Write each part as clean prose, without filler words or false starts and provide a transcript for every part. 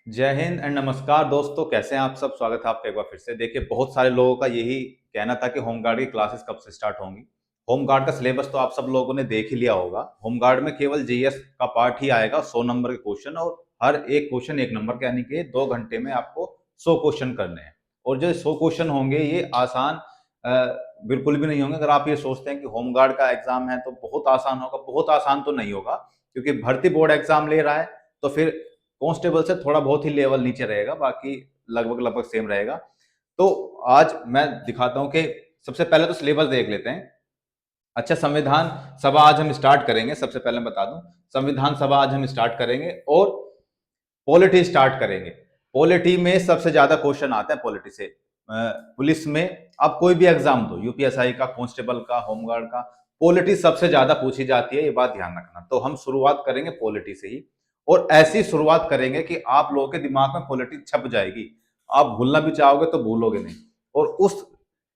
जय हिंद एंड नमस्कार दोस्तों, कैसे हैं आप सब। स्वागत है आपका एक बार फिर से। देखिए, बहुत सारे लोगों का यही कहना था कि होमगार्ड की क्लासेस कब से स्टार्ट होंगी। होमगार्ड का सिलेबस तो आप सब लोगों ने देख ही लिया होगा। होमगार्ड में केवल जीएस का पार्ट ही आएगा, 100 नंबर के क्वेश्चन, और हर एक क्वेश्चन 1 नंबर का, यानी कि 2 घंटे में आपको 100 क्वेश्चन करने हैं। और जो 100 क्वेश्चन होंगे ये आसान बिल्कुल भी नहीं होंगे। अगर आप ये सोचते हैं कि होमगार्ड का एग्जाम है तो बहुत आसान होगा, बहुत आसान तो नहीं होगा, क्योंकि भर्ती बोर्ड एग्जाम ले रहा है तो फिर कांस्टेबल से थोड़ा बहुत ही लेवल नीचे रहेगा, बाकी लगभग लगभग सेम रहेगा। तो आज मैं दिखाता हूं कि सबसे पहले तो सिलेबस देख लेते हैं। अच्छा, संविधान सभा आज हम स्टार्ट करेंगे। सबसे पहले बता दूं, संविधान सभा आज हम स्टार्ट करेंगे और पॉलिटी स्टार्ट करेंगे। पॉलिटी में सबसे ज्यादा क्वेश्चन आते हैं पॉलिटी से। पुलिस में आप कोई भी एग्जाम दो, यूपीएसआई का, कांस्टेबल का, होमगार्ड का, पॉलिटी सबसे ज्यादा पूछी जाती है, ये बात ध्यान रखना। तो हम शुरुआत करेंगे पॉलिटी से ही, और ऐसी शुरुआत करेंगे कि आप लोगों के दिमाग में पॉलिटी छप जाएगी। आप भूलना भी चाहोगे तो भूलोगे नहीं। और उस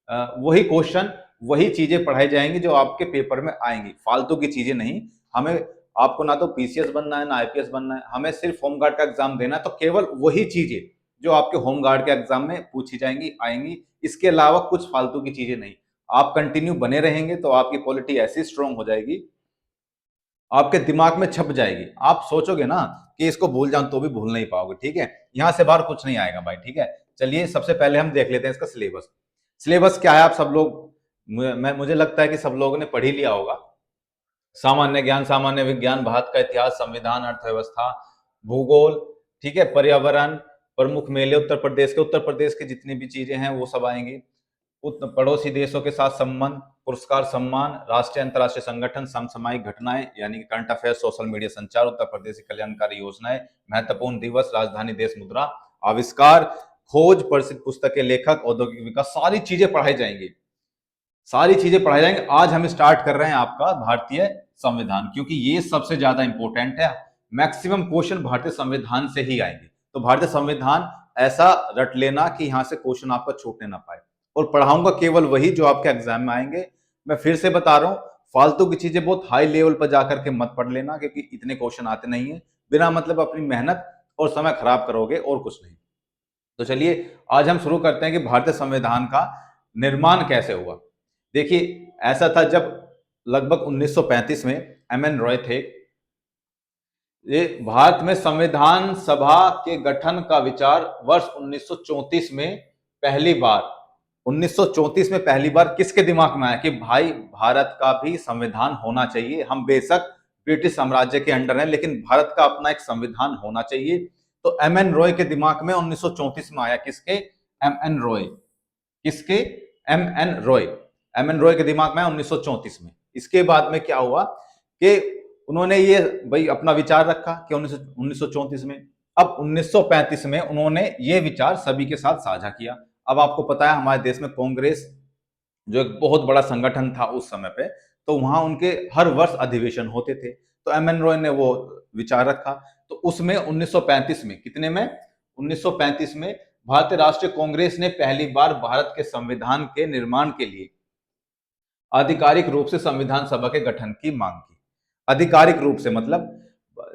वही क्वेश्चन, वही चीजें पढ़ाई जाएंगी जो आपके पेपर में आएंगी, फालतू की चीजें नहीं। हमें आपको ना तो पीसीएस बनना है ना आईपीएस बनना है, हमें सिर्फ होमगार्ड का एग्जाम देना है। तो केवल वही चीजें जो आपके होमगार्ड के एग्जाम में पूछी जाएंगी, आएंगी, इसके अलावा कुछ फालतू की चीजें नहीं। आप कंटिन्यू बने रहेंगे तो आपकी पॉलिटी ऐसी स्ट्रांग हो जाएगी, आपके दिमाग में छप जाएगी। आप सोचोगे ना कि इसको भूल जाऊं तो भी भूल नहीं पाओगे। ठीक है, यहां से बाहर कुछ नहीं आएगा भाई। ठीक है, चलिए सबसे पहले हम देख लेते हैं इसका सिलेबस। सिलेबस क्या है, आप सब लोग, मुझे लगता है कि सब लोगों ने पढ़ ही लिया होगा। सामान्य ज्ञान, सामान्य विज्ञान, भारत का इतिहास, संविधान, अर्थव्यवस्था, भूगोल, ठीक है, पर्यावरण, प्रमुख मेले उत्तर प्रदेश के, उत्तर प्रदेश की जितनी भी चीजें हैं वो सब आएंगी। पड़ोसी देशों के साथ संबंध, पुरस्कार सम्मान, राष्ट्रीय अंतर्राष्ट्रीय संगठन, समसामयिक घटनाएं यानी कि करंट अफेयर, सोशल मीडिया संचार, उत्तर प्रदेश की कल्याणकारी योजनाएं, महत्वपूर्ण दिवस, राजधानी देश मुद्रा, आविष्कार, खोज, प्रसिद्ध पुस्तकें, लेखक, औद्योगिक विकास, सारी चीजें पढ़ाई जाएंगी। सारी चीजें पढ़ाई जाएंगी। आज हम स्टार्ट कर रहे हैं आपका भारतीय संविधान, क्योंकि ये सबसे ज्यादा इंपॉर्टेंट है। मैक्सिमम क्वेश्चन भारतीय संविधान से ही आएंगे। तो भारतीय संविधान ऐसा रट लेना कि यहां से क्वेश्चन आपका छूटने ना पाए। और पढ़ाऊंगा केवल वही जो आपके एग्जाम में आएंगे। मैं फिर से बता रहा हूं, फालतू की चीजें बहुत हाई लेवल पर जाकर के मत पढ़ लेना, क्योंकि इतने क्वेश्चन आते नहीं है। बिना मतलब अपनी मेहनत और समय खराब करोगे, और कुछ नहीं। तो चलिए आज हम शुरू करते हैं कि भारतीय संविधान का निर्माण कैसे हुआ। देखिए, ऐसा था जब लगभग 1935 में एमएन रॉय थे। ये भारत में संविधान सभा के गठन का विचार वर्ष 1934 में पहली बार 1934 में पहली बार किसके दिमाग में आया कि भाई भारत का भी संविधान होना चाहिए। हम बेशक ब्रिटिश साम्राज्य के अंडर हैं, लेकिन भारत का अपना एक संविधान होना चाहिए। तो एमएन रॉय के दिमाग में 1934 में आया। किसके? एमएन रॉय। किसके? एमएन रॉय। एमएन रॉय के दिमाग में 1934 में। इसके बाद में क्या हुआ कि उन्होंने ये भाई अपना विचार रखा कि 1934 में, अब 1935 में उन्होंने ये विचार सभी के साथ साझा किया। अब आपको पता है हमारे देश में कांग्रेस जो एक बहुत बड़ा संगठन था उस समय पे, तो वहां उनके हर वर्ष अधिवेशन होते थे। तो एमएन रॉय ने वो विचार रखा। तो उसमें 1935 में, कितने में? 1935 में भारतीय राष्ट्रीय कांग्रेस ने पहली बार भारत के संविधान के निर्माण के लिए आधिकारिक रूप से संविधान सभा के गठन की मांग की। आधिकारिक रूप से मतलब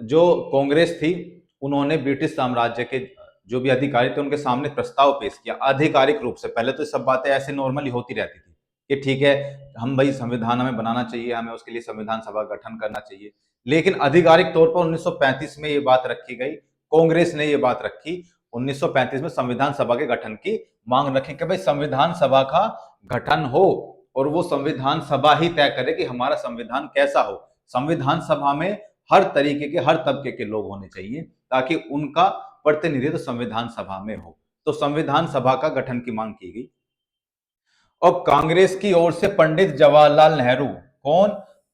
जो कांग्रेस थी, उन्होंने ब्रिटिश साम्राज्य के जो भी अधिकारी थे उनके सामने प्रस्ताव पेश किया आधिकारिक रूप से। पहले तो सब बातें ऐसे नॉर्मली होती रहती थी कि ठीक है, हम भाई संविधान हमें बनाना चाहिए, हमें उसके लिए संविधान सभा गठन करना चाहिए। लेकिन आधिकारिक तौर पर 1935 में ये बात रखी गई, कांग्रेस ने ये बात रखी 1935 में संविधान सभा के गठन की मांग रखी कि भाई संविधान सभा का गठन हो, और वो संविधान सभा ही तय करे कि हमारा संविधान कैसा हो। संविधान सभा में हर तरीके के, हर तबके के लोग होने चाहिए, ताकि उनका प्रतिनिधित्व संविधान सभा में हो। तो संविधान सभा का गठन की मांग की गई। और कांग्रेस की ओर से पंडित जवाहरलाल नेहरू, कौन?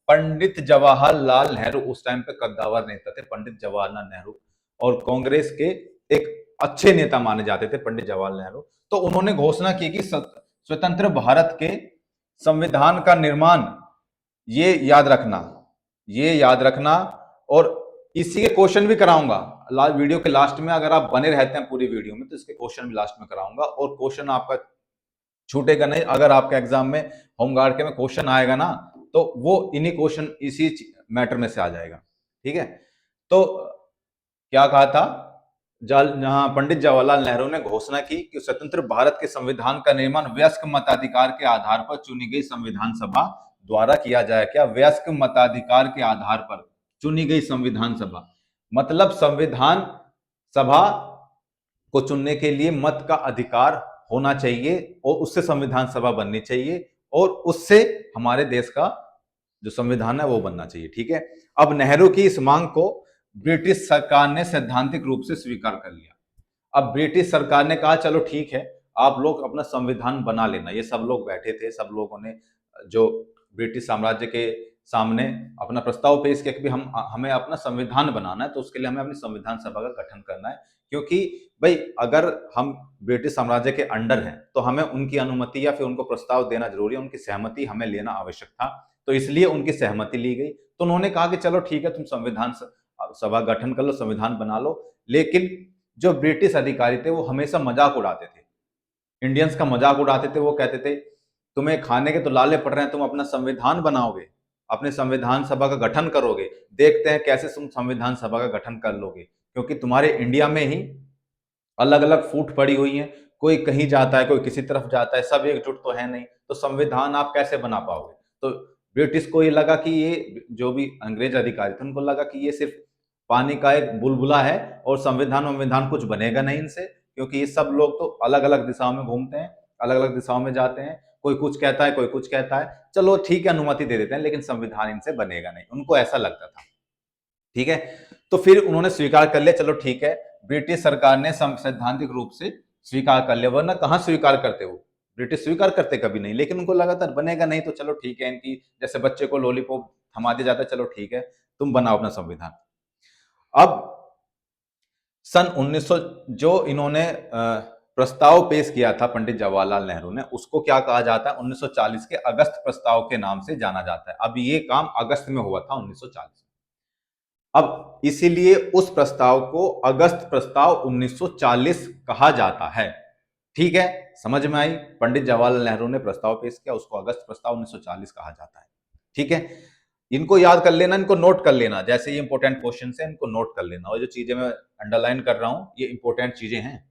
पंडित जवाहरलाल नेहरू, उस टाइम पे कद्दावर नेता थे पंडित जवाहरलाल नेहरू, और कांग्रेस के एक अच्छे नेता माने जाते थे पंडित जवाहरलाल नेहरू। तो उन्होंने घोषणा की कि स्वतंत्र भारत के संविधान का निर्माण, ये याद रखना, ये याद रखना। और इसी के क्वेश्चन भी कराऊंगा वीडियो के लास्ट में। अगर आप बने रहते हैं पूरी वीडियो में तो इसके क्वेश्चन भी लास्ट में कराऊंगा, और क्वेश्चन आपका छूटेगा नहीं। अगर आपके एग्जाम में होमगार्ड के में क्वेश्चन आएगा ना, तो वो इन्हीं क्वेश्चन इसी मैटर में से आ जाएगा। ठीक है, तो क्या कहा था, जहां पंडित जवाहरलाल नेहरू ने घोषणा की कि स्वतंत्र भारत के संविधान का निर्माण वयस्क मताधिकार के आधार पर चुनी गई संविधान सभा द्वारा किया जाए। क्या? वयस्क मताधिकार के आधार पर चुनी गई संविधान सभा, मतलब संविधान सभा को चुनने के लिए मत का अधिकार होना चाहिए और उससे संविधान सभा बननी चाहिए और उससे हमारे देश का जो संविधान है वो बनना चाहिए। ठीक है। अब नेहरू की इस मांग को ब्रिटिश सरकार ने सैद्धांतिक रूप से स्वीकार कर लिया। अब ब्रिटिश सरकार ने कहा चलो ठीक है, आप लोग अपना संविधान बना लेना। ये सब लोग बैठे थे, सब लोगों ने जो ब्रिटिश साम्राज्य के सामने अपना प्रस्ताव पेश किया कि हम हमें अपना संविधान बनाना है, तो उसके लिए हमें अपनी संविधान सभा का गठन करना है। क्योंकि भाई अगर हम ब्रिटिश साम्राज्य के अंडर हैं तो हमें उनकी अनुमति या फिर उनको प्रस्ताव देना जरूरी है, उनकी सहमति हमें लेना आवश्यक था। तो इसलिए उनकी सहमति ली गई। तो उन्होंने कहा कि चलो ठीक है, तुम संविधान सभा गठन कर लो, संविधान बना लो। लेकिन जो ब्रिटिश अधिकारी थे वो हमेशा मजाक उड़ाते थे, इंडियंस का मजाक उड़ाते थे। वो कहते थे तुम्हें खाने के तो लाले पड़ रहे हैं, तुम अपना संविधान बनाओगे, अपने संविधान सभा का गठन करोगे, देखते हैं कैसे तुम संविधान सभा का गठन कर लोगे, क्योंकि तुम्हारे इंडिया में ही अलग अलग फूट पड़ी हुई है, कोई कहीं जाता है, कोई किसी तरफ जाता है, सब एकजुट तो है नहीं, तो संविधान आप कैसे बना पाओगे। तो ब्रिटिश को ये लगा कि ये जो भी अंग्रेज अधिकारी थे उनको लगा कि ये सिर्फ पानी का एक बुलबुला है और संविधान कुछ बनेगा नहीं इनसे, क्योंकि ये सब लोग तो अलग अलग दिशाओं में घूमते हैं, अलग अलग दिशाओं में जाते हैं, कोई कुछ कहता है, कोई कुछ कहता है, चलो ठीक है अनुमति दे देते हैं, लेकिन संविधान इनसे बनेगा नहीं, उनको ऐसा लगता था। ठीक है। तो फिर उन्होंने स्वीकार कर लिया, चलो ठीक है, ब्रिटिश सरकार ने सैद्धांतिक रूप से स्वीकार कर लिया, वरना कहां स्वीकार करते वो, ब्रिटिश स्वीकार करते कभी नहीं, लेकिन उनको लगातार बनेगा नहीं, तो चलो ठीक है, इनकी जैसे बच्चे को लॉलीपॉप थमा दिया जाता है, चलो ठीक है तुम बनाओ अपना संविधान। अब सन 1900 जो इन्होंने प्रस्ताव पेश किया था पंडित जवाहरलाल नेहरू ने, उसको क्या कहा जाता है, 1940 के अगस्त प्रस्ताव के नाम से जाना जाता है। अब ये काम अगस्त में हुआ था 1940। अब इसीलिए उस प्रस्ताव को अगस्त प्रस्ताव 1940 कहा जाता है। ठीक है, समझ में आई? पंडित जवाहरलाल नेहरू ने प्रस्ताव पेश किया, उसको अगस्त प्रस्ताव 1940 कहा जाता है। ठीक है, इनको याद कर लेना, इनको नोट कर लेना, जैसे ये इंपॉर्टेंट क्वेश्चन है, इनको नोट कर लेना, और जो चीजें मैं अंडरलाइन कर रहा हूं ये इंपॉर्टेंट चीजें हैं।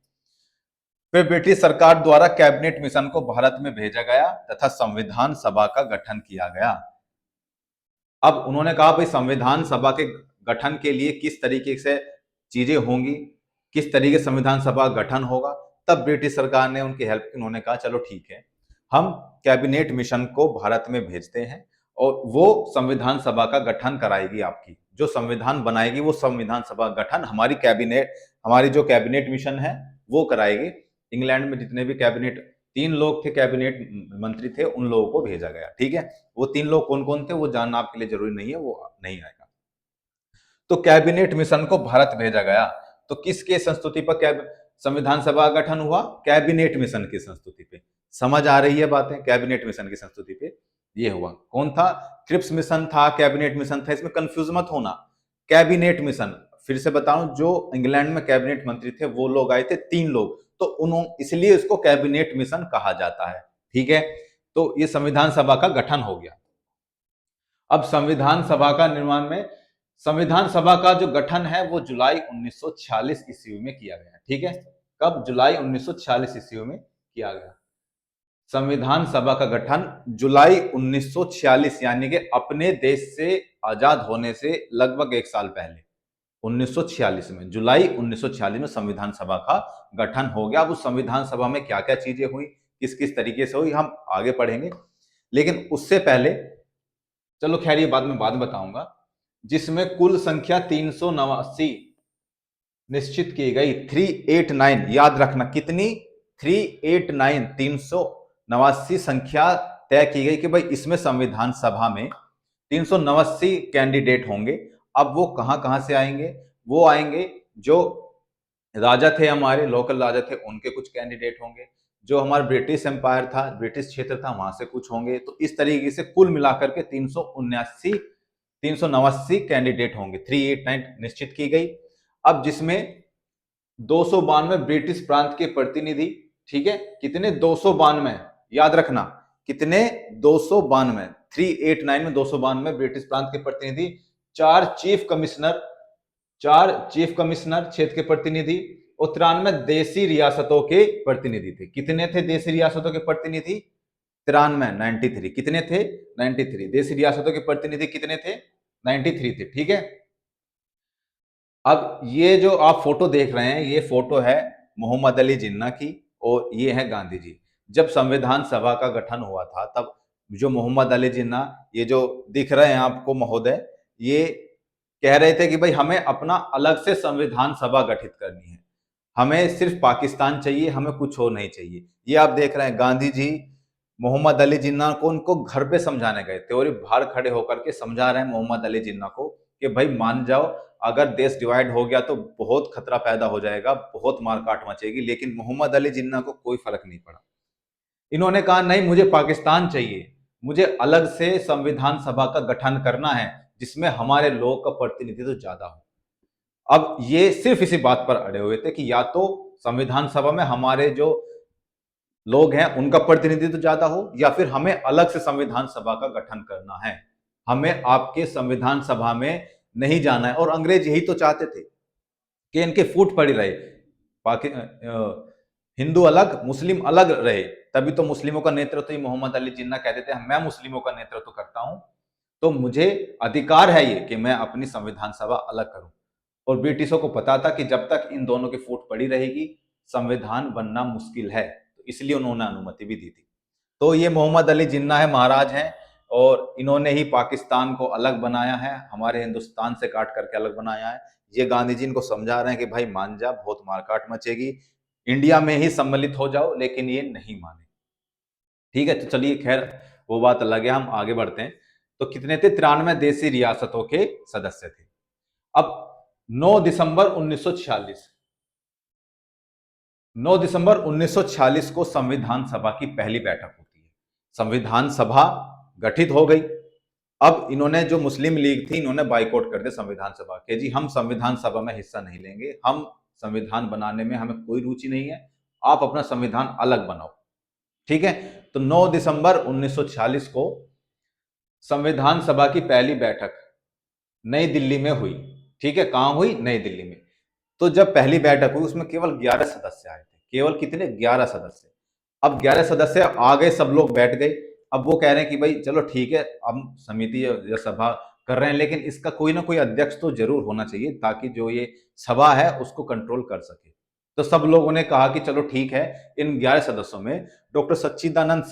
फिर ब्रिटिश सरकार द्वारा कैबिनेट मिशन को भारत में भेजा गया तथा संविधान सभा का गठन किया गया। अब उन्होंने कहा भाई संविधान सभा के गठन के लिए किस तरीके से चीजें होंगी, किस तरीके से संविधान सभा गठन होगा। तब ब्रिटिश सरकार ने उनकी हेल्प की, उन्होंने कहा चलो ठीक है, हम कैबिनेट मिशन को भारत में भेजते हैं और वो संविधान सभा का गठन कराएगी, आपकी जो संविधान बनाएगी वो संविधान सभा गठन हमारी कैबिनेट, हमारी जो कैबिनेट मिशन है वो कराएगी। इंग्लैंड में जितने भी कैबिनेट, 3 लोग थे कैबिनेट मंत्री थे, उन लोगों को भेजा गया। ठीक है, वो 3 लोग कौन कौन थे वो जानना आपके लिए जरूरी नहीं है, वो नहीं आएगा। तो कैबिनेट मिशन को भारत भेजा गया, तो किसके संस्तुति पर संविधान सभा गठन हुआ? कैबिनेट मिशन की संस्तुति पे। समझ आ रही है बातें? कैबिनेट मिशन की संस्तुति पे ये हुआ। कौन था? क्रिप्स मिशन था, कैबिनेट मिशन था, इसमें कंफ्यूज मत होना। कैबिनेट मिशन, फिर से बताऊं, जो इंग्लैंड में कैबिनेट मंत्री थे वो लोग आए थे 3 लोग, तो उन्होंने, इसलिए इसको कैबिनेट मिशन कहा जाता है। ठीक है, तो ये संविधान सभा का गठन हो गया। अब संविधान सभा का निर्माण में, संविधान सभा का जो गठन है वो जुलाई 1946 ईस्वी में किया गया। ठीक है, कब? जुलाई 1946 ईस्वी में किया गया। संविधान सभा का गठन जुलाई 1946, यानी कि अपने देश से आजाद होने से लगभग 1 साल पहले 1946 में, जुलाई 1946 में संविधान सभा का गठन हो गया। अब उस संविधान सभा में क्या क्या चीजें हुई, किस किस तरीके से हुई, हम आगे पढ़ेंगे, लेकिन उससे पहले चलो खैर ये बाद में बताऊंगा। जिसमें कुल संख्या 389 निश्चित की गई, 389, याद रखना कितनी? 389, 389 संख्या तय की गई कि भाई इसमें संविधान सभा में 389 कैंडिडेट होंगे। अब वो कहां कहां से आएंगे? वो आएंगे जो राजा थे, हमारे लोकल राजा थे, उनके कुछ कैंडिडेट होंगे, जो हमारा ब्रिटिश एम्पायर था, ब्रिटिश क्षेत्र था, वहां से कुछ होंगे। तो इस तरीके से कुल मिलाकर के 389 कैंडिडेट होंगे, 389 निश्चित की गई। अब जिसमें 292 ब्रिटिश प्रांत के प्रतिनिधि, ठीक है, कितने? 292, याद रखना कितने? 292, 389 में 292 ब्रिटिश प्रांत के प्रतिनिधि, 4 चीफ कमिश्नर क्षेत्र के प्रतिनिधि, और 93 देशी रियासतों के प्रतिनिधि थे। कितने थे देशी रियासतों के प्रतिनिधि? 93, 93। कितने थे? 93। देशी रियासतों के प्रतिनिधि कितने थे? 93 थे। ठीक है। अब ये जो आप फोटो देख रहे हैं, ये फोटो है मोहम्मद अली जिन्ना की और ये है गांधी जी। जब संविधान सभा का गठन हुआ था तब जो मोहम्मद अली जिन्ना, ये जो दिख रहे हैं आपको महोदय, ये कह रहे थे कि भाई हमें अपना अलग से संविधान सभा गठित करनी है, हमें सिर्फ पाकिस्तान चाहिए, हमें कुछ और नहीं चाहिए। ये आप देख रहे हैं गांधी जी मोहम्मद अली जिन्ना को उनको घर पे समझाने गए थे और ये बाहर खड़े होकर के समझा रहे हैं मोहम्मद अली जिन्ना को कि भाई मान जाओ, अगर देश डिवाइड हो गया तो बहुत खतरा पैदा हो जाएगा, बहुत मारकाट मचेगी। लेकिन मोहम्मद अली जिन्ना को कोई फर्क नहीं पड़ा। इन्होंने कहा नहीं, मुझे पाकिस्तान चाहिए, मुझे अलग से संविधान सभा का गठन करना है जिसमें हमारे लोगों का प्रतिनिधित्व ज्यादा हो। अब ये सिर्फ इसी बात पर अड़े हुए थे कि या तो संविधान सभा में हमारे जो लोग हैं उनका प्रतिनिधित्व ज्यादा हो, या फिर हमें अलग से संविधान सभा का गठन करना है, हमें आपके संविधान सभा में नहीं जाना है। और अंग्रेज यही तो चाहते थे कि इनके फूट पड़ी रहे, हिंदू अलग मुस्लिम अलग रहे। तभी तो मुस्लिमों का नेतृत्व ही मोहम्मद अली जिन्ना कहते थे मैं मुस्लिमों का नेतृत्व करता हूं, तो मुझे अधिकार है ये कि मैं अपनी संविधान सभा अलग करूं। और ब्रिटिशों को पता था कि जब तक इन दोनों की फूट पड़ी रहेगी संविधान बनना मुश्किल है, तो इसलिए उन्होंने अनुमति भी दी थी। तो ये मोहम्मद अली जिन्ना है, महाराज हैं, और इन्होंने ही पाकिस्तान को अलग बनाया है, हमारे हिंदुस्तान से काट करके अलग बनाया है। ये गांधी जी इनको समझा रहे हैं कि भाई मान जा, बहुत मारकाट मचेगी, इंडिया में ही सम्मिलित हो जाओ, लेकिन ये नहीं माने। ठीक है, तो चलिए खैर वो बात अलग है, हम आगे बढ़ते हैं। तो कितने थे? 93 देशी रियासतों के सदस्य थे। अब 9 दिसंबर 1946, 9 दिसंबर 1946 को संविधान सभा की पहली बैठक होती है। संविधान सभा गठित हो गई। अब इन्होंने, जो मुस्लिम लीग थी, इन्होंने बाइकआउट कर दिया संविधान सभा के, जी हम संविधान सभा में हिस्सा नहीं लेंगे, हम संविधान बनाने में हमें कोई रुचि नहीं है, आप अपना संविधान अलग बनाओ। ठीक है, तो 9 दिसंबर 1946 को संविधान सभा की पहली बैठक नई दिल्ली में हुई। ठीक है, कहां हुई? नई दिल्ली में। तो जब पहली बैठक हुई उसमें केवल 11 सदस्य आए थे। केवल कितने? 11 सदस्य। अब 11 सदस्य आ गए, सब लोग बैठ गए। अब वो कह रहे हैं कि भाई चलो ठीक है, हम समिति या सभा कर रहे हैं, लेकिन इसका कोई ना कोई अध्यक्ष तो जरूर होना चाहिए ताकि जो ये सभा है उसको कंट्रोल कर सके। तो सब लोगों ने कहा कि चलो ठीक है, इन 11 सदस्यों में डॉक्टर सच्चिदानंद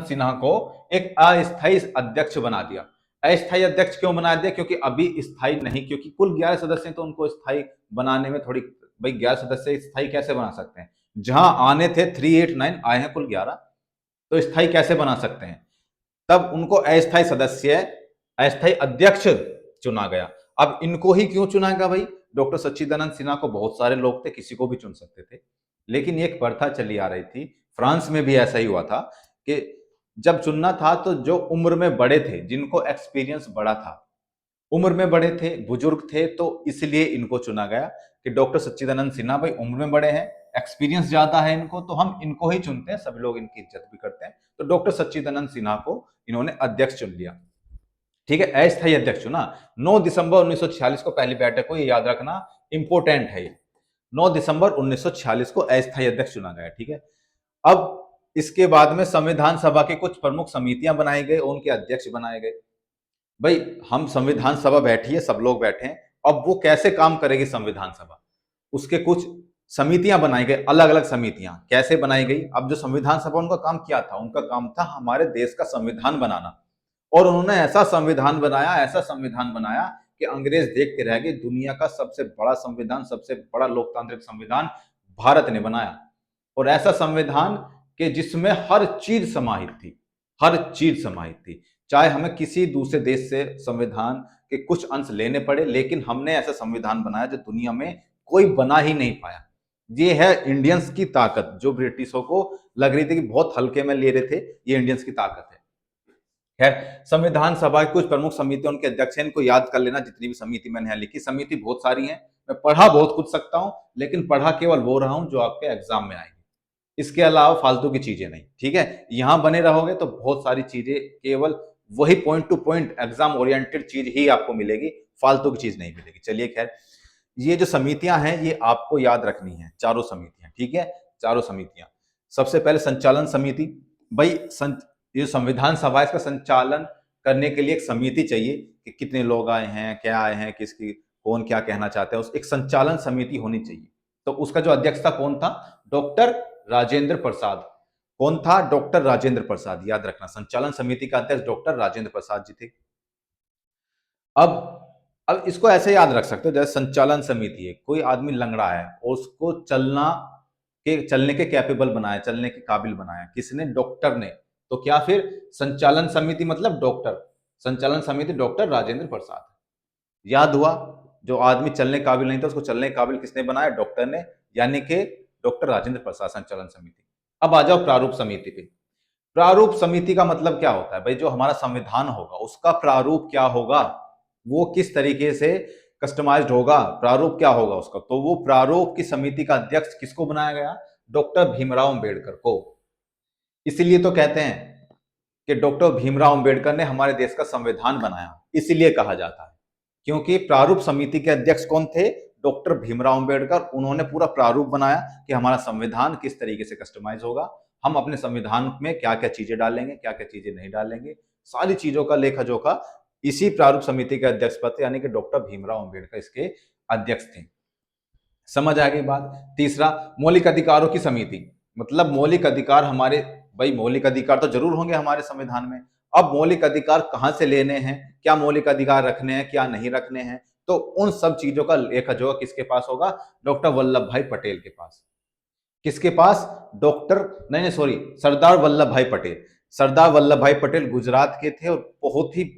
सिन्हा को एक अस्थायी अध्यक्ष बना दिया। अस्थायी अध्यक्ष क्यों बना दिया? क्योंकि अभी स्थायी नहीं, क्योंकि कुल 11 सदस्य तो उनको स्थायी बनाने में थोड़ी, भाई 11 सदस्य स्थायी कैसे बना सकते हैं? जहां आने थे 389, आए हैं कुल 11, तो स्थायी कैसे बना सकते हैं? तब उनको अस्थायी सदस्य, अस्थायी अध्यक्ष चुना गया। अब इनको ही क्यों चुना गया भाई? डॉक्टर सच्चिदानंद सिन्हा को बहुत सारे लोग थे, किसी को भी चुन सकते थे, लेकिन एक प्रथा चली आ रही थी, फ्रांस में भी ऐसा ही हुआ था कि जब चुनना था तो जो उम्र में बड़े थे, जिनको एक्सपीरियंस बड़ा था, उम्र में बड़े थे, बुजुर्ग थे, तो इसलिए इनको चुना गया कि डॉक्टर सच्चिदानंद सिन्हा भाई उम्र में बड़े हैं, एक्सपीरियंस ज्यादा है इनको, तो हम इनको ही चुनते हैं, सभी लोग इनकी इज्जत भी करते हैं। तो डॉक्टर सच्चिदानंद सिन्हा को इन्होंने अध्यक्ष चुन लिया। ठीक है, अस्थायी अध्यक्ष चुना। 9 दिसंबर 1946 को पहली बैठक को, ये याद रखना, इंपोर्टेंट है ये। 9 दिसंबर 1946 को अस्थायी अध्यक्ष चुना गया। ठीक है, अब इसके बाद में संविधान सभा की कुछ प्रमुख समितियां बनाई गई, उनके अध्यक्ष बनाए गए। भाई हम संविधान सभा बैठी है, सब लोग बैठे हैं, अब वो कैसे काम करेगी संविधान सभा, उसके कुछ समितियां बनाई गई, अलग अलग समितियां कैसे बनाई गई। अब जो संविधान सभा, उनका काम क्या था? उनका काम था हमारे देश का संविधान बनाना, और उन्होंने ऐसा संविधान बनाया, ऐसा संविधान बनाया कि अंग्रेज देख के रह गए, दुनिया का सबसे बड़ा संविधान, सबसे बड़ा लोकतांत्रिक संविधान भारत ने बनाया। और ऐसा संविधान कि जिसमें हर चीज समाहित थी, हर चीज समाहित थी, चाहे हमें किसी दूसरे देश से संविधान के कुछ अंश लेने पड़े, लेकिन हमने ऐसा संविधान बनाया जो दुनिया में कोई बना ही नहीं पाया। ये है इंडियंस की ताकत, जो ब्रिटिशों को लग रही थी कि बहुत हल्के में ले रहे थे, ये इंडियंस की ताकत है। खैर, संविधान सभा की कुछ प्रमुख समितियों, उनके अध्यक्ष हैं, इनको याद कर लेना, जितनी भी समिति मैंने यहाँ लिखी। समिति बहुत सारी हैं, मैं पढ़ा बहुत कुछ सकता हूं, लेकिन पढ़ा केवल वो रहा हूं जो आपके एग्जाम में आएगी, इसके अलावा फालतू की चीजें नहीं। ठीक है, यहां बने रहोगे तो बहुत सारी चीजें, केवल वही point two point exam oriented चीज ही आपको मिलेगी, फालतू की चीज नहीं मिलेगी। चलिए खैर, ये जो समितियां हैं ये आपको याद रखनी है, चारों समितियां, ठीक है, चारों समितियां। सबसे पहले संचालन समिति, भाई ये संविधान सभा, इसका संचालन करने के लिए एक समिति चाहिए कि कितने लोग आए हैं, क्या आए हैं, किसकी कौन क्या कहना चाहते हैं, उस एक संचालन समिति होनी चाहिए। तो उसका जो अध्यक्ष था कौन था? डॉक्टर राजेंद्र प्रसाद। कौन था? डॉक्टर राजेंद्र प्रसाद, याद रखना, संचालन समिति का अध्यक्ष डॉक्टर राजेंद्र प्रसाद जी थे। अब इसको ऐसे याद रख सकते हो, जैसे संचालन समिति है, कोई आदमी लंगड़ा है और उसको चलने के कैपेबल बनाया, चलने के काबिल बनाया, किसने? डॉक्टर ने। तो क्या फिर संचालन समिति मतलब डॉक्टर, संचालन समिति डॉक्टर राजेंद्र प्रसाद। याद हुआ? जो आदमी चलने काबिल नहीं था उसको चलने काबिल किसने बनाया? डॉक्टर ने, यानी कि डॉक्टर राजेंद्र प्रसाद, संचालन समिति। अब आ जाओ प्रारूप समिति पे। प्रारूप समिति का मतलब क्या होता है? भाई जो हमारा संविधान होगा उसका प्रारूप क्या होगा, वो किस तरीके से कस्टमाइज्ड होगा, प्रारूप क्या होगा उसका। तो वो प्रारूप की समिति का अध्यक्ष किसको बनाया गया? डॉक्टर भीमराव अंबेडकर को। इसलिए तो कहते हैं कि डॉक्टर भीमराव अंबेडकर ने हमारे देश का संविधान बनाया, इसलिए कहा जाता है, क्योंकि प्रारूप समिति के अध्यक्ष कौन थे? डॉक्टर भीमराव अंबेडकर। उन्होंने पूरा प्रारूप बनाया कि हमारा संविधान किस तरीके से कस्टमाइज होगा, हम अपने संविधान में क्या क्या चीजें डालेंगे, क्या क्या चीजें नहीं डालेंगे, सारी चीजों का लेखा जोखा इसी प्रारूप समिति के अध्यक्ष पद थे, यानी कि डॉक्टर भीमराव अंबेडकर इसके अध्यक्ष थे। समझ आ गई बात? तीसरा, मौलिक अधिकारों की समिति, मतलब मौलिक अधिकार हमारे, भाई मौलिक अधिकार तो जरूर होंगे हमारे संविधान में। अब मौलिक अधिकार कहां से लेने हैं, क्या मौलिक अधिकार रखने हैं, क्या नहीं रखने हैं, तो उन सब चीजों का लेखा जोखा किसके पास होगा? डॉक्टर वल्लभ भाई पटेल के पास। किसके पास? डॉक्टर नहीं, सॉरी, सरदार वल्लभ भाई पटेल। सरदार वल्लभ भाई पटेल गुजरात के थे और बहुत ही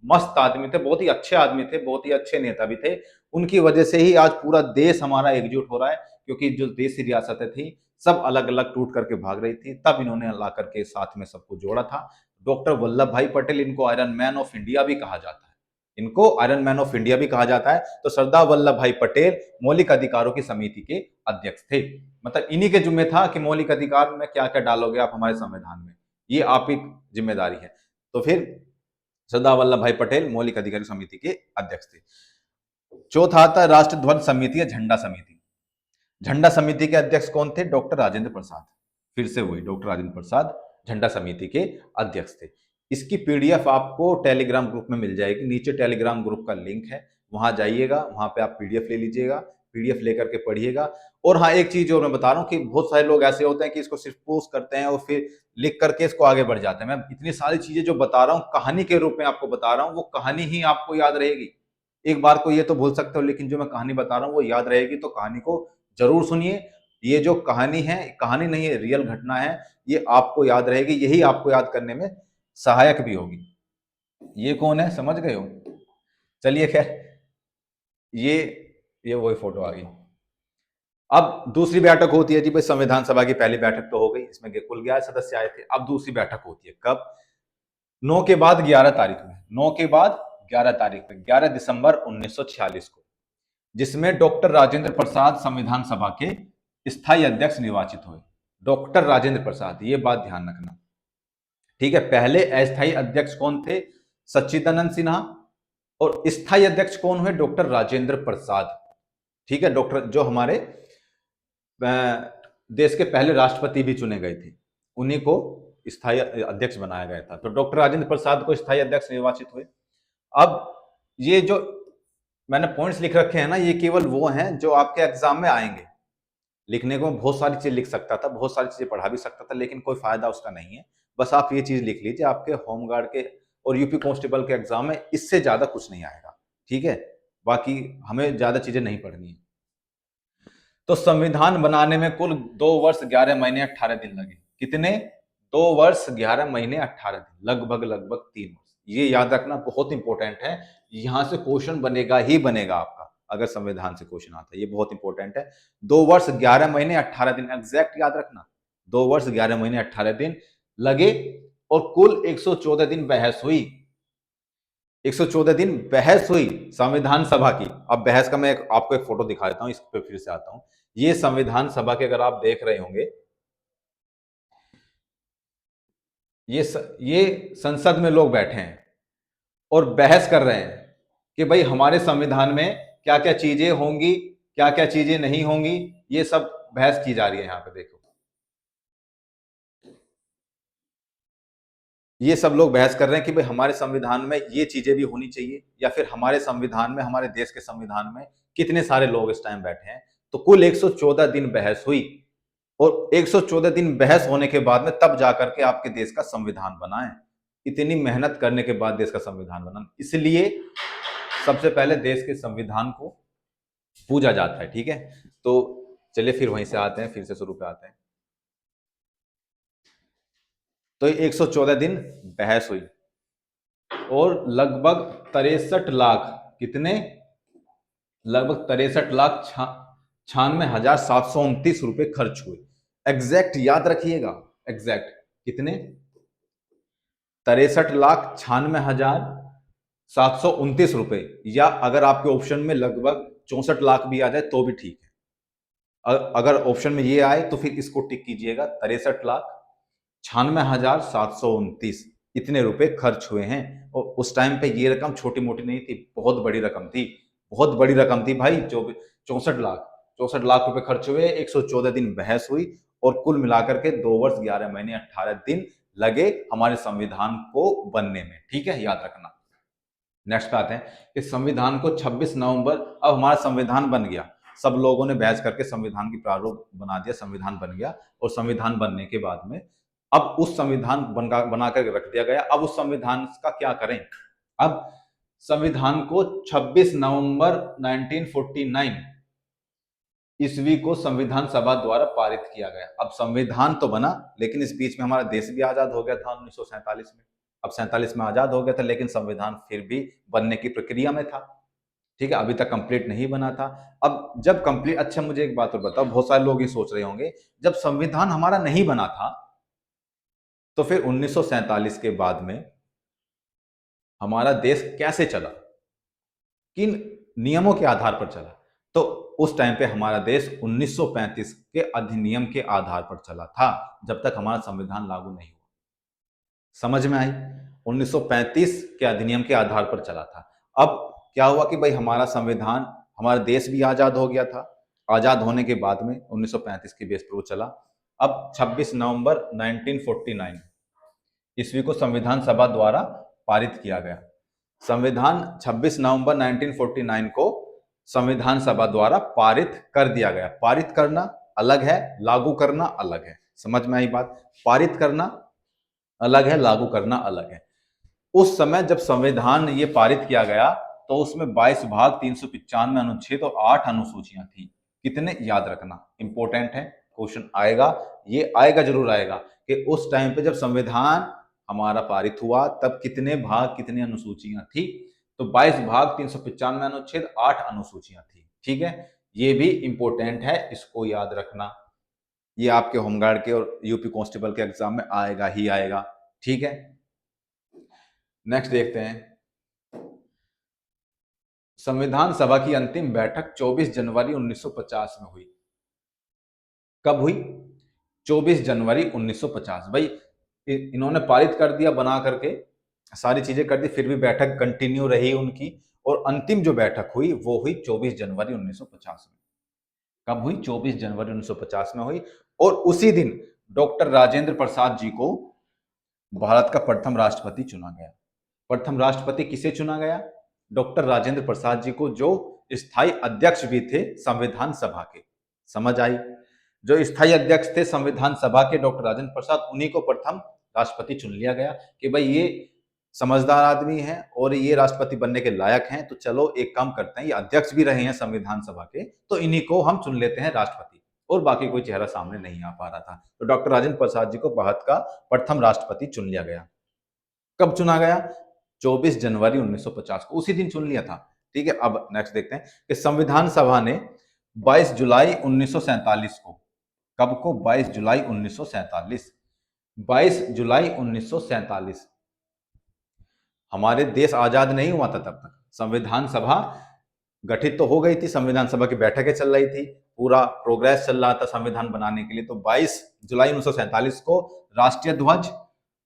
मस्त आदमी थे, बहुत ही अच्छे आदमी थे, बहुत ही अच्छे नेता भी थे। उनकी वजह से ही आज पूरा देश हमारा एकजुट हो रहा है, क्योंकि जो देशी रियासतें थी सब अलग अलग टूट करके भाग रही थी, तब इन्होंने ला करके साथ में सबको जोड़ा था। डॉक्टर वल्लभ भाई पटेल, इनको आयरन मैन ऑफ इंडिया भी कहा जाता है, इनको आयरन मैन ऑफ इंडिया भी कहा जाता है। तो सरदार वल्लभ भाई पटेल मौलिक अधिकारों की समिति के अध्यक्ष थे, मतलब इन्हीं के जिम्मे था कि मौलिक अधिकार में क्या क्या डालोगे आप हमारे संविधान में, ये आप ही जिम्मेदारी है। तो फिर सरदार वल्लभ भाई पटेल मौलिक अधिकार समिति के अध्यक्ष थे। चौथा आता है राष्ट्र ध्वज समिति या झंडा समिति। झंडा समिति के अध्यक्ष कौन थे? डॉक्टर राजेंद्र प्रसाद। फिर से वही डॉक्टर राजेंद्र प्रसाद झंडा समिति के अध्यक्ष थे। इसकी पीडीएफ आपको टेलीग्राम ग्रुप में मिल जाएगी, नीचे टेलीग्राम ग्रुप का लिंक है, वहां जाइएगा, वहां पे आप पीडीएफ ले लीजिएगा, पीडीएफ लेकर के पढ़िएगा। और हाँ, एक चीज और मैं बता रहा हूँ कि बहुत सारे लोग ऐसे होते हैं कि इसको सिर्फ पोस्ट करते हैं और फिर लिख करके इसको आगे बढ़ जाते हैं। मैं इतनी सारी चीजें जो बता रहा हूँ कहानी के रूप में आपको बता रहा हूँ, वो कहानी ही आपको याद रहेगी। एक बार को ये तो भूल सकते हो, लेकिन जो मैं कहानी बता रहा हूँ वो याद रहेगी, तो कहानी को जरूर सुनिए। ये जो कहानी है, कहानी नहीं है, रियल घटना है, ये आपको याद रहेगी, यही आपको याद करने में सहायक भी होगी। ये कौन है, समझ गए हो? चलिए खैर, ये वही फोटो आ गई। अब दूसरी बैठक होती है जी, भाई संविधान सभा की पहली बैठक तो हो गई, इसमें कुल 11 सदस्य आए थे। अब दूसरी बैठक होती है कब? 9 के बाद 11 तारीख में, 9 के बाद 11 तारीख में, 11 दिसंबर 1946 को, जिसमें डॉक्टर राजेंद्र प्रसाद संविधान सभा के स्थायी अध्यक्ष निर्वाचित हुए। डॉक्टर राजेंद्र प्रसाद, ये बात ध्यान रखना, ठीक है। पहले अस्थायी अध्यक्ष कौन थे? सच्चिदानंद सिन्हा। और स्थायी अध्यक्ष कौन हुए? डॉक्टर राजेंद्र प्रसाद, ठीक है। डॉक्टर जो हमारे देश के पहले राष्ट्रपति भी चुने गए थे, उन्हीं को स्थायी अध्यक्ष बनाया गया था। तो डॉक्टर राजेंद्र प्रसाद को स्थायी अध्यक्ष निर्वाचित हुए। अब ये जो मैंने पॉइंट्स लिख रखे हैं ना, ये केवल वो हैं जो आपके एग्जाम में आएंगे। लिखने को बहुत सारी चीज लिख सकता था, बहुत सारी चीजें पढ़ा भी सकता था, लेकिन कोई फायदा उसका नहीं है। बस आप ये चीज लिख लीजिए, आपके होमगार्ड के और यूपी कांस्टेबल के एग्जाम में इससे ज्यादा कुछ नहीं आएगा, ठीक है। बाकी हमें ज्यादा चीजें नहीं पढ़नी है। तो संविधान बनाने में कुल 2 वर्ष 11 महीने 18 दिन लगे। कितने? 2 वर्ष 11 महीने 18 दिन, लगभग 3 वर्ष। ये याद रखना, बहुत इंपॉर्टेंट है, यहां से क्वेश्चन बनेगा ही बनेगा आपका, अगर संविधान से क्वेश्चन आता है, ये बहुत इंपॉर्टेंट है। 2 वर्ष 11 महीने 18 दिन, एग्जैक्ट याद रखना, 2 वर्ष 11 महीने 18 दिन लगे। और कुल 114 दिन बहस हुई, 114 दिन बहस हुई संविधान सभा की। अब बहस का मैं आपको एक फोटो दिखा देता हूं, इस पे फिर से आता हूं। ये संविधान सभा के, अगर आप देख रहे होंगे, ये संसद में लोग बैठे हैं और बहस कर रहे हैं कि भाई हमारे संविधान में क्या क्या चीजें होंगी, क्या क्या चीजें नहीं होंगी, ये सब बहस की जा रही है यहाँ पे। देखो ये सब लोग बहस कर रहे हैं कि भाई हमारे संविधान में ये चीजें भी होनी चाहिए, या फिर हमारे संविधान में, हमारे देश के संविधान में कितने सारे लोग इस टाइम बैठे हैं। तो कुल 114 दिन बहस हुई, और 114 दिन बहस होने के बाद में तब जाकर के आपके देश का संविधान बना है। इतनी मेहनत करने के बाद देश का संविधान बना, इसलिए सबसे पहले देश के संविधान को पूजा जाता है। ठीक है, तो चलिए फिर वहीं से आते हैं, फिर से शुरू पे आते हैं। तो 114 दिन बहस हुई और लगभग 63 लाख, कितने, लगभग 63,96,729 रुपए खर्च हुए। एग्जैक्ट याद रखिएगा, एग्जैक्ट कितने, 63,96,729 रुपए, या अगर आपके ऑप्शन में लगभग 64 लाख भी आ जाए तो भी ठीक है। अगर ऑप्शन में ये आए तो फिर इसको टिक कीजिएगा, 63,96,729 इतने रुपए खर्च हुए हैं। और उस टाइम पे ये रकम छोटी मोटी नहीं थी, बहुत बड़ी रकम थी, बहुत बड़ी रकम थी भाई। 64 लाख, 64 लाख रुपए खर्च हुए, 114 दिन बहस हुई, और कुल मिलाकर के 2 वर्ष 11 महीने 18 दिन लगे हमारे संविधान को बनने में। ठीक है, याद रखना। नेक्स्ट पे आते हैं कि संविधान को 26 नवंबर, अब हमारा संविधान बन गया, सब लोगों ने बहस करके संविधान की प्रारूप बना दिया, संविधान बन गया। और संविधान बनने के बाद में अब उस संविधान बना कर रख दिया गया। अब उस संविधान का क्या करें। अब संविधान को 26 नवंबर 1949 ईस्वी को संविधान सभा द्वारा पारित किया गया। अब संविधान तो बना, लेकिन इस बीच में हमारा देश भी आजाद हो गया था 1947 में। अब 47 में आजाद हो गया था, लेकिन संविधान फिर भी बनने की प्रक्रिया में था। ठीक है, अभी तक कंप्लीट नहीं बना था। अब जब कंप्लीट, अच्छा मुझे एक बात और बताओ, बहुत सारे लोग ये सोच रहे होंगे, जब संविधान हमारा नहीं बना था तो फिर 1947 के बाद में हमारा देश कैसे चला, किन नियमों के आधार पर चला। तो उस टाइम पे हमारा देश 1935 के अधिनियम के आधार पर चला था, जब तक हमारा संविधान लागू नहीं हुआ। समझ में आई, 1935 के अधिनियम के आधार पर चला था। अब क्या हुआ कि भाई हमारा संविधान, हमारा देश भी आजाद हो गया था। आजाद होने के बाद में 1935 के बेस पर वो चला। अब 26 नवंबर 1949 ईस्वी को संविधान सभा द्वारा पारित किया गया। संविधान 26 नवंबर 1949 को संविधान सभा द्वारा पारित कर दिया गया। पारित करना अलग है, लागू करना अलग है। समझ में आई बात, पारित करना अलग है, लागू करना अलग है। उस समय जब संविधान ये पारित किया गया तो उसमें 22 भाग, 395 अनुच्छेद और 8 अनुसूचियां थी। कितने, याद रखना, इंपॉर्टेंट है, क्वेश्चन आएगा, ये आएगा, जरूर आएगा कि उस टाइम पे जब संविधान हमारा पारित हुआ तब कितने भाग, कितनी अनुसूचियां थी। तो 22 भाग, 395 अनुच्छेद, 8 अनुसूचियां थी। ठीक है, ये भी इंपॉर्टेंट है, इसको याद रखना। ये आपके होमगार्ड के और यूपी कांस्टेबल के एग्जाम में आएगा ही आएगा। ठीक है, नेक्स्ट देखते हैं। संविधान सभा की अंतिम बैठक 24 जनवरी 1950 में हुई। कब हुई, 24 जनवरी 1950। भाई इन्होंने पारित कर दिया, बना करके सारी चीजें कर दी, फिर भी बैठक कंटिन्यू रही उनकी, और अंतिम जो बैठक हुई वो हुई 24 जनवरी 1950 में। कब हुई, 24 जनवरी 1950 में हुई। और उसी दिन डॉक्टर राजेंद्र प्रसाद जी को भारत का प्रथम राष्ट्रपति चुना गया। प्रथम राष्ट्रपति किसे चुना गया, डॉक्टर राजेंद्र प्रसाद जी को, जो स्थायी अध्यक्ष भी थे संविधान सभा के। समझ आई, जो स्थायी अध्यक्ष थे संविधान सभा के डॉक्टर राजेंद्र प्रसाद, उन्हीं को प्रथम राष्ट्रपति चुन लिया गया कि भाई ये समझदार आदमी हैं और ये राष्ट्रपति बनने के लायक हैं, तो चलो एक काम करते हैं, ये अध्यक्ष भी रहे हैं संविधान सभा के, तो इन्हीं को हम चुन लेते हैं राष्ट्रपति। और बाकी कोई चेहरा सामने नहीं आ पा रहा था, तो डॉक्टर राजेंद्र प्रसाद जी को भारत का प्रथम राष्ट्रपति चुन लिया गया। कब चुना गया, 24 जनवरी 1950 को, उसी दिन चुन लिया था। ठीक है, अब नेक्स्ट देखते हैं कि संविधान सभा ने 22 जुलाई 1947 को, कब को, 22 जुलाई 1947, 22 जुलाई 1947, हमारे देश आजाद नहीं हुआ था तब तक, संविधान सभा गठित तो हो गई थी, संविधान सभा की बैठकें चल रही थी, पूरा प्रोग्रेस चल रहा था संविधान बनाने के लिए। तो 22 जुलाई 1947 को राष्ट्रीय ध्वज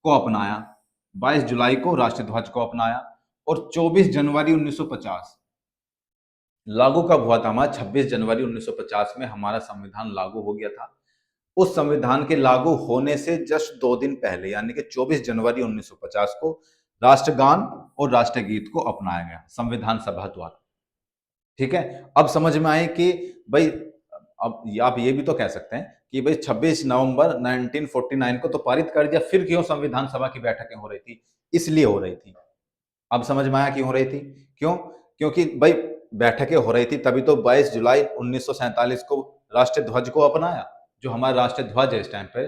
को अपनाया, 22 जुलाई को राष्ट्रीय ध्वज को अपनाया, और 24 जनवरी 1950 लागू कब हुआ था? हमारा 26 जनवरी 1950 में हमारा संविधान लागू हो गया था। उस संविधान के लागू होने से जस्ट 2 दिन पहले यानी कि 24 जनवरी 1950 को राष्ट्रगान और राष्ट्रगीत को अपनाया गया संविधान सभा द्वारा। ठीक है? अब समझ में आए कि भाई, अब आप ये भी तो कह सकते हैं कि भाई 26 नवंबर 1949 को तो पारित कर दिया, फिर क्यों संविधान सभा की बैठकें हो रही थी? इसलिए हो रही थी। अब समझ में आया क्यों हो रही थी? क्यों? क्योंकि भाई बैठकें हो रही थी, तभी तो 22 जुलाई 1947 को राष्ट्रीय ध्वज को अपनाया। जो हमारा राष्ट्रीय ध्वज है इस टाइम पे,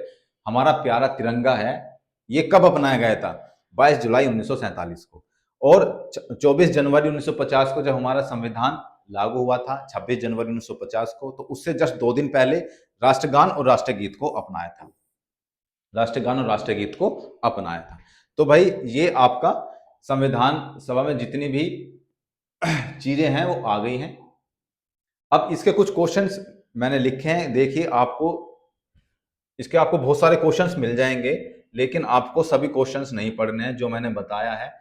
हमारा प्यारा तिरंगा है, ये कब अपनाया गया था? 22 जुलाई 1947 को। और 24 जनवरी 1950 को जब हमारा संविधान लागू हुआ था, 26 जनवरी 1950 को, तो उससे जस्ट 2 दिन पहले राष्ट्रगान और राष्ट्रगीत को अपनाया था। राष्ट्रगान और राष्ट्रगीत को अपनाया था। तो भाई ये आपका संविधान सभा में जितनी भी चीजें हैं वो आ गई हैं। अब इसके कुछ क्वेश्चंस मैंने लिखे हैं, देखिए आपको इसके आपको बहुत सारे क्वेश्चंस मिल जाएंगे, लेकिन आपको सभी क्वेश्चंस नहीं पढ़ने हैं जो मैंने बताया है।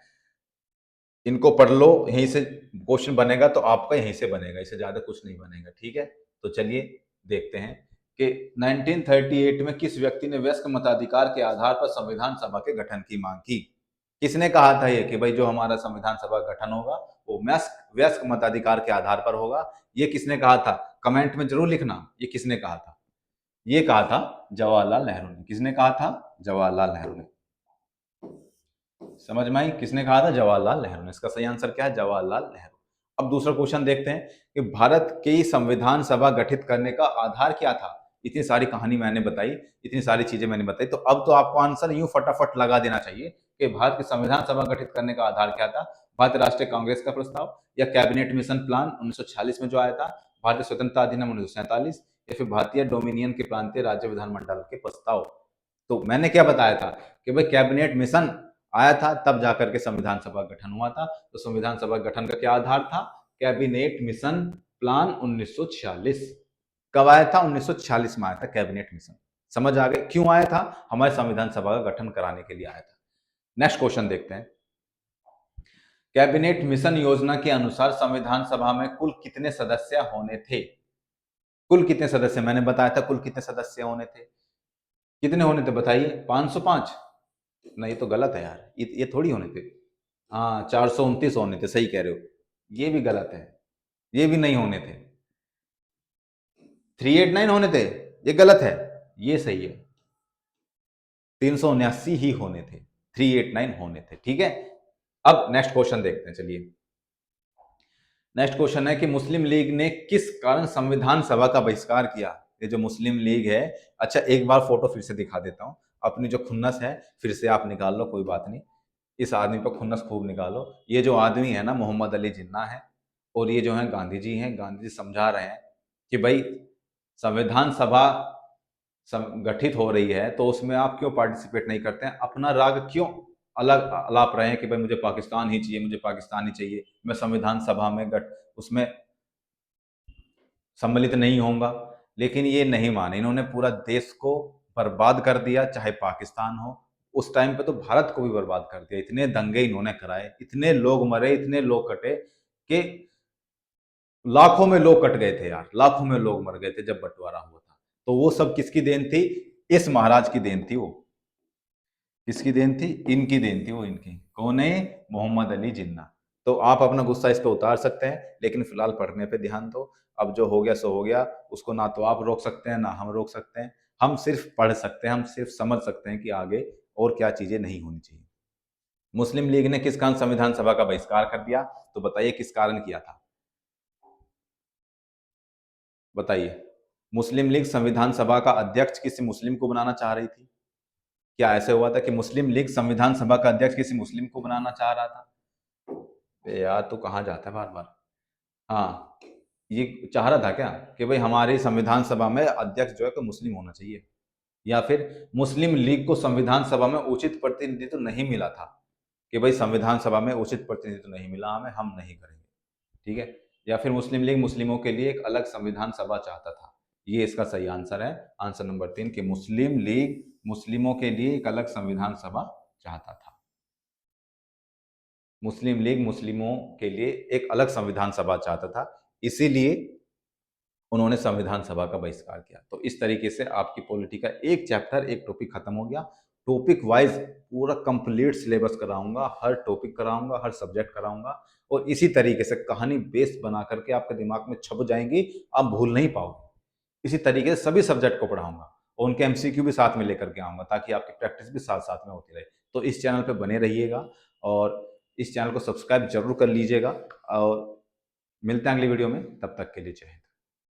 इनको पढ़ लो, यहीं से क्वेश्चन बनेगा तो आपका यहीं से बनेगा, इससे ज्यादा कुछ नहीं बनेगा। ठीक है, तो चलिए देखते हैं कि 1938 में किस व्यक्ति ने वयस्क मताधिकार के आधार पर संविधान सभा के गठन की मांग की? किसने कहा था ये कि भाई जो हमारा संविधान सभा गठन होगा वो वयस्क वयस्क मताधिकार के आधार पर होगा? ये किसने कहा था? कमेंट में जरूर लिखना, ये किसने कहा था? ये कहा था जवाहरलाल नेहरू ने। किसने कहा था? जवाहरलाल नेहरू ने। समझ में आई? किसने कहा था? जवाहरलाल नेहरू ने। इसका सही आंसर क्या है? जवाहरलाल नेहरू। अब दूसरा क्वेश्चन देखते हैं कि भारत की संविधान सभा गठित करने का आधार क्या था? इतनी सारी कहानी मैंने बताई, इतनी सारी चीजें मैंने बताई, तो अब तो आपको आंसर यूं फटाफट लगा देना चाहिए कि भारत की संविधान सभा गठित करने का आधार क्या था? भारतीय राष्ट्रीय कांग्रेस का प्रस्ताव, या कैबिनेट मिशन प्लान 1946 में जो आया था, भारतीय स्वतंत्रता अधिनियम 1947, या फिर भारतीय डोमिनियन के प्रांतीय राज्य विधानमंडल के प्रस्ताव। तो मैंने क्या बताया था कि भाई कैबिनेट मिशन आया था तब जाकर के संविधान सभा गठन हुआ था। तो संविधान सभा गठन का क्या आधार था? Cabinet mission plan 1946। कब आया था? 1946 में आया था कैबिनेट मिशन। समझ आ गए क्यों आया था? हमारे संविधान सभा का गठन कराने के लिए आया था। नेक्स्ट क्वेश्चन देखते हैं। कैबिनेट मिशन योजना के अनुसार संविधान सभा में कुल कितने सदस्य होने थे? कुल कितने सदस्य? मैंने बताया था कुल कितने सदस्य होने थे। कितने होने थे बताइए? 505? नहीं, ये तो गलत है यार, ये थोड़ी होने थे। हाँ, 429 होने थे, सही कह रहे हो। ये भी गलत है, ये भी नहीं होने थे। 389 होने थे, ये गलत है। ये सही है, 379 ही होने थे, 389 होने थे। ठीक है, अब नेक्स्ट क्वेश्चन देखते हैं। चलिए नेक्स्ट क्वेश्चन है कि मुस्लिम लीग ने किस कारण संविधान सभा का बहिष्कार किया? ये जो मुस्लिम लीग है, अच्छा एक बार फोटो फिर से दिखा देता हूं। अपनी जो खुन्नस है फिर से आप निकाल लो, कोई बात नहीं। इस आदमी पर खुन्नस खूब निकालो। ये जो आदमी है ना, मोहम्मद अली जिन्ना है, और ये जो है गांधी जी हैं। गांधी जी समझा रहे हैं कि भाई संविधान सभा गठित हो रही है तो उसमें आप क्यों पार्टिसिपेट नहीं करते हैं? अपना राग क्यों अलग अलाप रहे हैं कि भाई मुझे पाकिस्तान ही चाहिए, मुझे पाकिस्तान ही चाहिए, मैं संविधान सभा में उसमें सम्मिलित नहीं होऊंगा। लेकिन ये नहीं माने, इन्होंने पूरा देश को बर्बाद कर दिया, चाहे पाकिस्तान हो। उस टाइम पे तो भारत को भी बर्बाद कर दिया। इतने दंगे इन्होंने कराए, इतने लोग मरे, इतने लोग कटे कि लाखों में लोग कट गए थे यार, लाखों में लोग मर गए थे जब बंटवारा हुआ था। तो वो सब किसकी देन थी? इस महाराज की देन थी वो। किसकी देन थी? इनकी देन थी वो। इनकी कौन है? मोहम्मद अली जिन्ना। तो आप अपना गुस्सा इस पे उतार सकते हैं, लेकिन फिलहाल पढ़ने पे ध्यान दो। अब जो हो गया सो हो गया, उसको ना तो आप रोक सकते हैं ना हम रोक सकते हैं। हम सिर्फ पढ़ सकते हैं, हम सिर्फ समझ सकते हैं कि आगे और क्या चीजें नहीं होनी चाहिए। मुस्लिम लीग ने किस कारण संविधान सभा का बहिष्कार कर दिया? तो बताइए किस कारण किया था? बताइए। मुस्लिम लीग संविधान सभा का अध्यक्ष किसी मुस्लिम को बनाना चाह रही थी। क्या ऐसे हुआ था कि मुस्लिम लीग संविधान सभा का अध्यक्ष किसी मुस्लिम को बनाना चाह रहा था? यार तू कहाँ जाता है बार बार? हाँ, ये चाह रहा था क्या कि भाई हमारी संविधान सभा में अध्यक्ष जो है कोई मुस्लिम होना चाहिए? या फिर मुस्लिम लीग को संविधान सभा में उचित प्रतिनिधित्व नहीं मिला था कि भाई संविधान सभा में उचित प्रतिनिधित्व नहीं मिला हमें, हम नहीं करेंगे? ठीक है, या फिर मुस्लिम लीग मुस्लिमों के लिए एक अलग संविधान सभा चाहता था? ये इसका सही आंसर है, आंसर नंबर 3, कि मुस्लिम लीग मुस्लिमों के लिए एक अलग संविधान सभा चाहता था। मुस्लिम लीग मुस्लिमों के लिए एक अलग संविधान सभा चाहता था, इसीलिए उन्होंने संविधान सभा का बहिष्कार किया। तो इस तरीके से आपकी पॉलिटी का एक चैप्टर, एक टॉपिक खत्म हो गया। टॉपिक वाइज पूरा कंप्लीट सिलेबस कराऊंगा, हर टॉपिक कराऊंगा, हर सब्जेक्ट कराऊंगा, और इसी तरीके से कहानी बेस्ड बना करके आपके दिमाग में छप जाएंगी, आप भूल नहीं पाओगे। इसी तरीके से सभी सब्जेक्ट को पढ़ाऊंगा और उनके एमसीक्यू भी साथ में लेकर के आऊंगा, ताकि आपकी प्रैक्टिस भी साथ साथ में होती रहे। तो इस चैनल पे बने रहिएगा और इस चैनल को सब्सक्राइब जरूर कर लीजिएगा, और मिलते हैं अगली वीडियो में। तब तक के लिए जय हिंद।